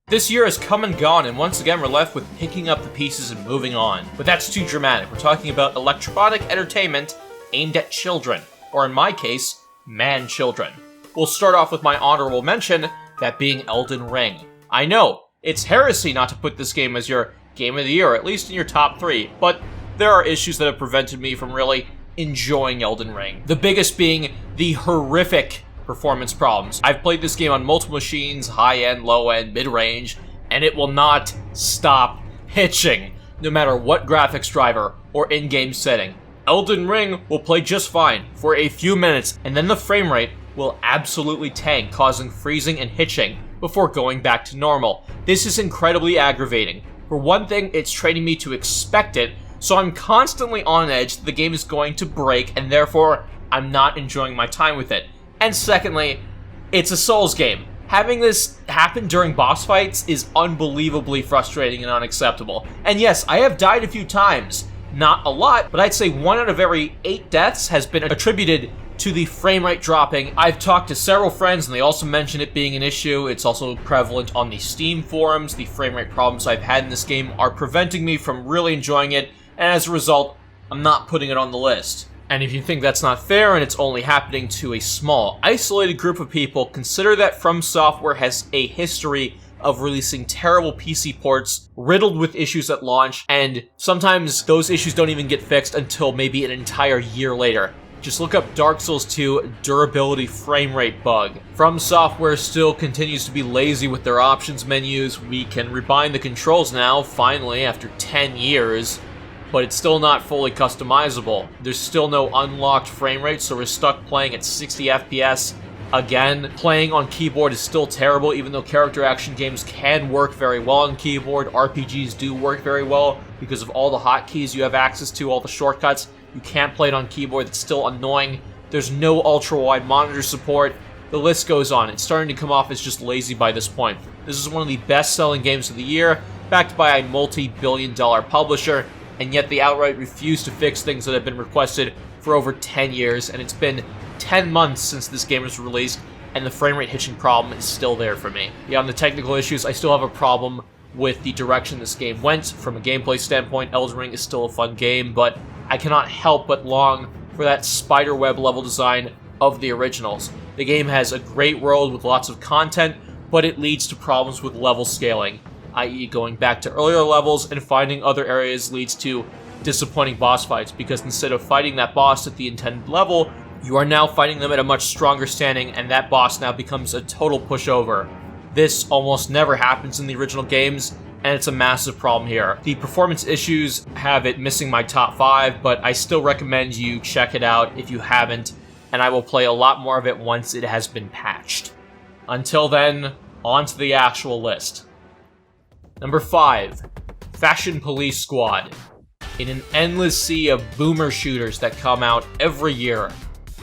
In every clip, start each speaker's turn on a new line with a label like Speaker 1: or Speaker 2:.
Speaker 1: This year has come and gone, and once again we're left with picking up the pieces and moving on. But that's too dramatic. We're talking about electronic entertainment aimed at children, or in my case, man-children. We'll start off with my honorable mention, that being Elden Ring. I know, it's heresy not to put this game as your game of the year, at least in your top 3, but there are issues that have prevented me from really enjoying Elden Ring. The biggest being the horrific performance problems. I've played this game on multiple machines, high-end, low-end, mid-range, and it will not stop hitching, no matter what graphics driver or in-game setting. Elden Ring will play just fine for a few minutes, and then the frame rate will absolutely tank, causing freezing and hitching before going back to normal. This is incredibly aggravating. For one thing, it's training me to expect it, so I'm constantly on edge that the game is going to break, and therefore, I'm not enjoying my time with it. And secondly, it's a Souls game. Having this happen during boss fights is unbelievably frustrating and unacceptable. And yes, I have died a few times. Not a lot, but I'd say 1 out of every 8 deaths has been attributed to the frame rate dropping. I've talked to several friends and they also mention it being an issue. It's also prevalent on the Steam forums. The frame rate problems I've had in this game are preventing me from really enjoying it, and as a result, I'm not putting it on the list. And if you think that's not fair and it's only happening to a small, isolated group of people, consider that From Software has a history of releasing terrible PC ports riddled with issues at launch, and sometimes those issues don't even get fixed until maybe an entire year later. Just look up Dark Souls 2 durability frame rate bug. From Software still continues to be lazy with their options menus. We can rebind the controls now, finally, after 10 years. But it's still not fully customizable. There's still no unlocked frame rate, so we're stuck playing at 60 FPS. Again, playing on keyboard is still terrible, even though character action games can work very well on keyboard. RPGs do work very well because of all the hotkeys you have access to, all the shortcuts. You can't play it on keyboard, it's still annoying. There's no ultra-wide monitor support. The list goes on. It's starting to come off as just lazy by this point. This is one of the best-selling games of the year, backed by a multi-billion-dollar publisher, and yet they outright refuse to fix things that have been requested for over 10 years, and it's been 10 months since this game was released, and the frame rate hitching problem is still there for me. Beyond the technical issues, I still have a problem with the direction this game went. From a gameplay standpoint, Elden Ring is still a fun game, but I cannot help but long for that spiderweb level design of the originals. The game has a great world with lots of content, but it leads to problems with level scaling, i.e. going back to earlier levels and finding other areas leads to disappointing boss fights, because instead of fighting that boss at the intended level, you are now fighting them at a much stronger standing, and that boss now becomes a total pushover. This almost never happens in the original games, and it's a massive problem here. The performance issues have it missing my top 5, but I still recommend you check it out if you haven't, and I will play a lot more of it once it has been patched. Until then, on to the actual list. Number 5, Fashion Police Squad. In an endless sea of boomer shooters that come out every year,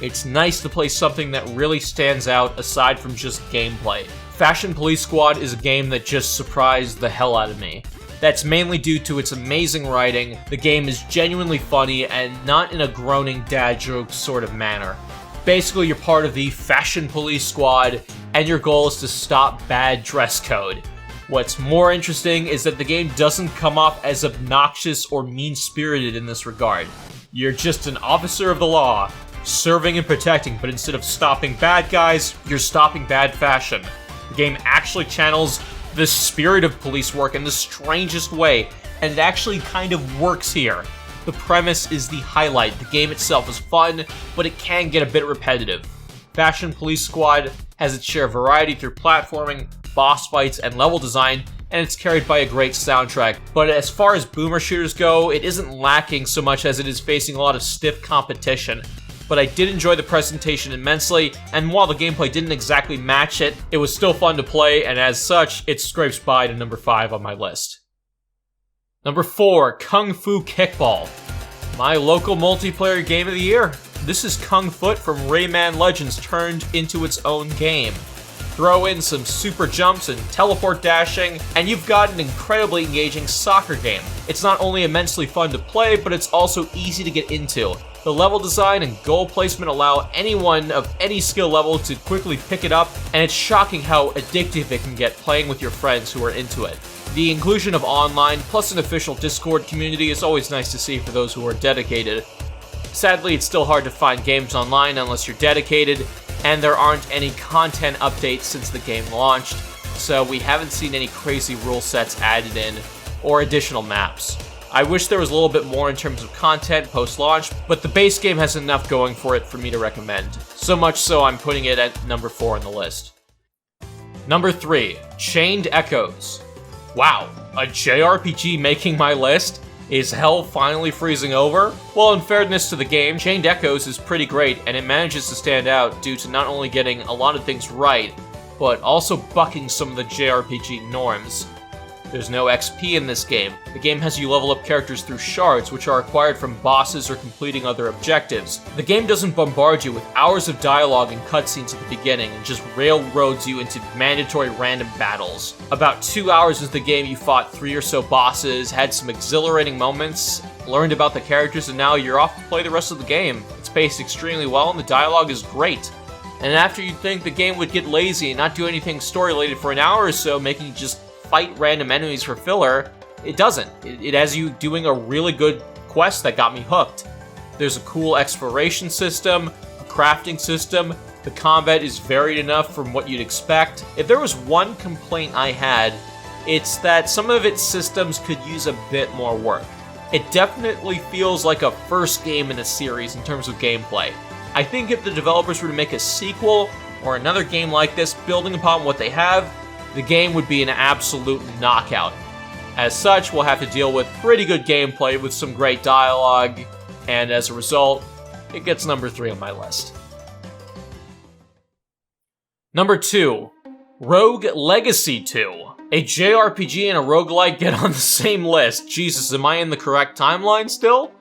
Speaker 1: it's nice to play something that really stands out aside from just gameplay. Fashion Police Squad is a game that just surprised the hell out of me. That's mainly due to its amazing writing. The game is genuinely funny and not in a groaning dad joke sort of manner. Basically, you're part of the Fashion Police Squad, and your goal is to stop bad dress code. What's more interesting is that the game doesn't come off as obnoxious or mean-spirited in this regard. You're just an officer of the law, serving and protecting, but instead of stopping bad guys, you're stopping bad fashion. The game actually channels the spirit of police work in the strangest way, and it actually kind of works here. The premise is the highlight. The game itself is fun, but it can get a bit repetitive. Fashion Police Squad has its share of variety through platforming, boss fights, and level design, and it's carried by a great soundtrack. But as far as boomer shooters go, it isn't lacking so much as it is facing a lot of stiff competition. But I did enjoy the presentation immensely, and while the gameplay didn't exactly match it, it was still fun to play, and as such, it scrapes by to number 5 on my list. Number 4, Kung Fu Kickball. My local multiplayer game of the year. This is Kung Foot from Rayman Legends turned into its own game. Throw in some super jumps and teleport dashing, and you've got an incredibly engaging soccer game. It's not only immensely fun to play, but it's also easy to get into. The level design and goal placement allow anyone of any skill level to quickly pick it up, and it's shocking how addictive it can get playing with your friends who are into it. The inclusion of online, plus an official Discord community, is always nice to see for those who are dedicated. Sadly, it's still hard to find games online unless you're dedicated, and there aren't any content updates since the game launched, so we haven't seen any crazy rule sets added in, or additional maps. I wish there was a little bit more in terms of content post-launch, but the base game has enough going for it for me to recommend. So much so I'm putting it at number 4 on the list. Number 3, Chained Echoes. Wow, a JRPG making my list? Is hell finally freezing over? Well, in fairness to the game, Chained Echoes is pretty great, and it manages to stand out due to not only getting a lot of things right, but also bucking some of the JRPG norms. There's no XP in this game. The game has you level up characters through shards, which are acquired from bosses or completing other objectives. The game doesn't bombard you with hours of dialogue and cutscenes at the beginning, and just railroads you into mandatory random battles. About 2 hours into the game, you fought 3 or so bosses, had some exhilarating moments, learned about the characters, and now you're off to play the rest of the game. It's paced extremely well, and the dialogue is great. And after you'd think the game would get lazy and not do anything story-related for an hour or so, making you just fight random enemies for filler, it doesn't. It has you doing a really good quest that got me hooked. There's a cool exploration system, a crafting system, the combat is varied enough from what you'd expect. If there was one complaint I had, it's that some of its systems could use a bit more work. It definitely feels like a first game in a series in terms of gameplay. I think if the developers were to make a sequel or another game like this, building upon what they have, the game would be an absolute knockout. As such, we'll have to deal with pretty good gameplay with some great dialogue, and as a result, it gets number 3 on my list. Number 2, Rogue Legacy 2. A JRPG and a roguelike get on the same list. Jesus, am I in the correct timeline still?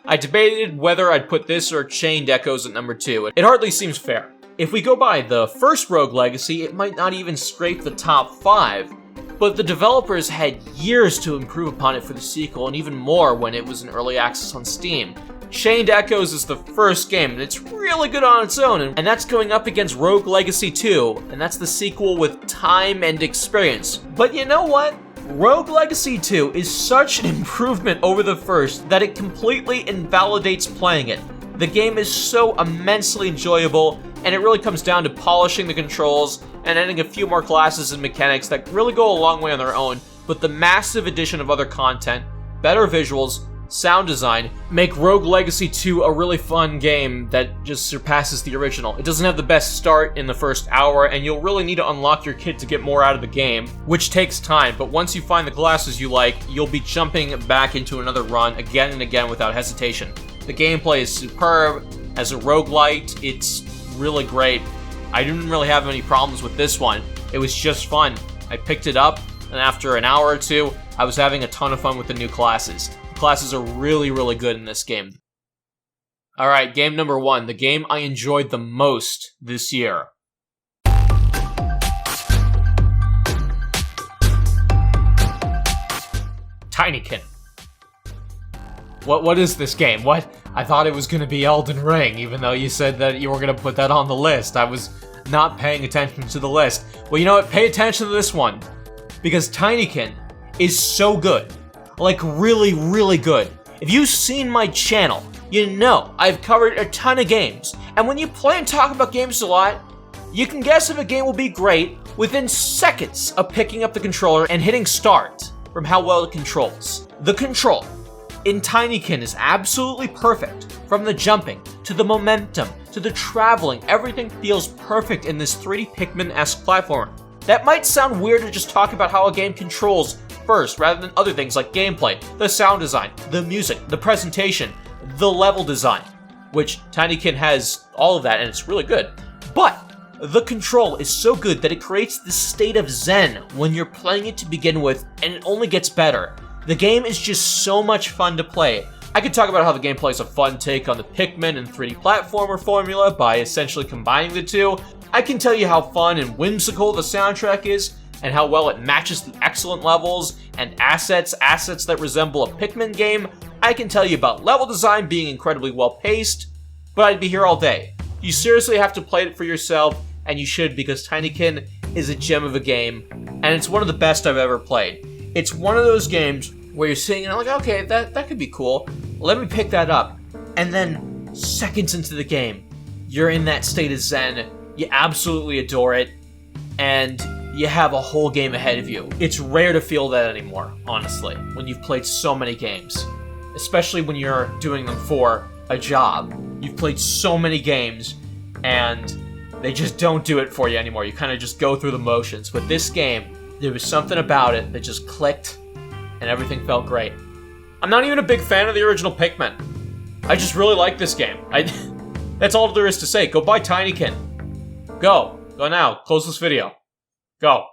Speaker 1: I debated whether I'd put this or Chained Echoes at number 2. It hardly seems fair. If we go by the first Rogue Legacy, it might not even scrape the top 5, but the developers had years to improve upon it for the sequel, and even more when it was in early access on Steam. Chained Echoes is the first game, and it's really good on its own, and that's going up against Rogue Legacy 2, and that's the sequel with time and experience. But you know what? Rogue Legacy 2 is such an improvement over the first that it completely invalidates playing it. The game is so immensely enjoyable, and it really comes down to polishing the controls and adding a few more classes and mechanics that really go a long way on their own, but the massive addition of other content, better visuals, sound design, make Rogue Legacy 2 a really fun game that just surpasses the original. It doesn't have the best start in the first hour, and you'll really need to unlock your kit to get more out of the game, which takes time, but once you find the classes you like, you'll be jumping back into another run again and again without hesitation. The gameplay is superb. As a roguelite, it's really great. I didn't really have any problems with this one. It was just fun. I picked it up, and after an hour or two, I was having a ton of fun with the new classes. The classes are really, really good in this game. Alright, game number 1, the game I enjoyed the most this year. Tinykin. What is this game? What? I thought it was going to be Elden Ring, even though you said that you were going to put that on the list. I was not paying attention to the list. Well, you know what? Pay attention to this one. Because Tinykin is so good. Like, really, really good. If you've seen my channel, you know I've covered a ton of games. And when you play and talk about games a lot, you can guess if a game will be great within seconds of picking up the controller and hitting start from how well it controls. The control in Tinykin is absolutely perfect. From the jumping, to the momentum, to the traveling, everything feels perfect in this 3D Pikmin-esque platformer. That might sound weird to just talk about how a game controls first, rather than other things like gameplay, the sound design, the music, the presentation, the level design, which Tinykin has all of that, and it's really good. But the control is so good that it creates this state of zen when you're playing it to begin with, and it only gets better. The game is just so much fun to play. I could talk about how the gameplay is a fun take on the Pikmin and 3D platformer formula by essentially combining the two. I can tell you how fun and whimsical the soundtrack is, and how well it matches the excellent levels and assets that resemble a Pikmin game. I can tell you about level design being incredibly well paced, but I'd be here all day. You seriously have to play it for yourself, and you should, because Tinykin is a gem of a game, and it's one of the best I've ever played. It's one of those games where you're sitting and like, okay, that could be cool. Let me pick that up. And then seconds into the game, you're in that state of zen, you absolutely adore it, and you have a whole game ahead of you. It's rare to feel that anymore, honestly, when you've played so many games. Especially when you're doing them for a job. You've played so many games, and they just don't do it for you anymore. You kind of just go through the motions. But this game, there was something about it that just clicked, and everything felt great. I'm not even a big fan of the original Pikmin. I just really like this game. That's all there is to say. Go buy Tinykin. Go. Go now. Close this video. Go.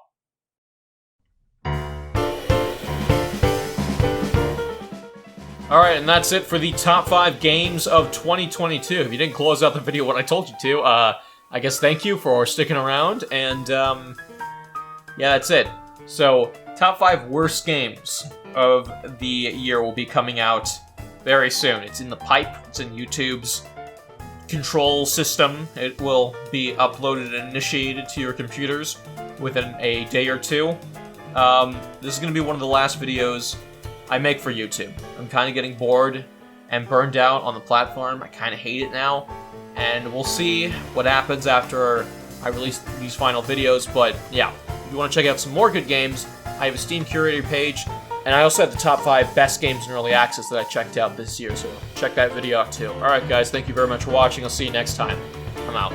Speaker 1: Alright, and that's it for the top 5 games of 2022. If you didn't close out the video when I told you to, I guess thank you for sticking around, and, yeah, that's it. So, top 5 worst games of the year will be coming out very soon. It's in the pipe. It's in YouTube's control system. It will be uploaded and initiated to your computers within a day or two. This is going to be one of the last videos I make for YouTube. I'm kind of getting bored and burned out on the platform. I kind of hate it now, and we'll see what happens after I release these final videos. But yeah, if you want to check out some more good games, I have a Steam curator page, and I also have the top 5 best games in early access that I checked out this year, so check that video out too. Alright guys, thank you very much for watching. I'll see you next time. I'm out.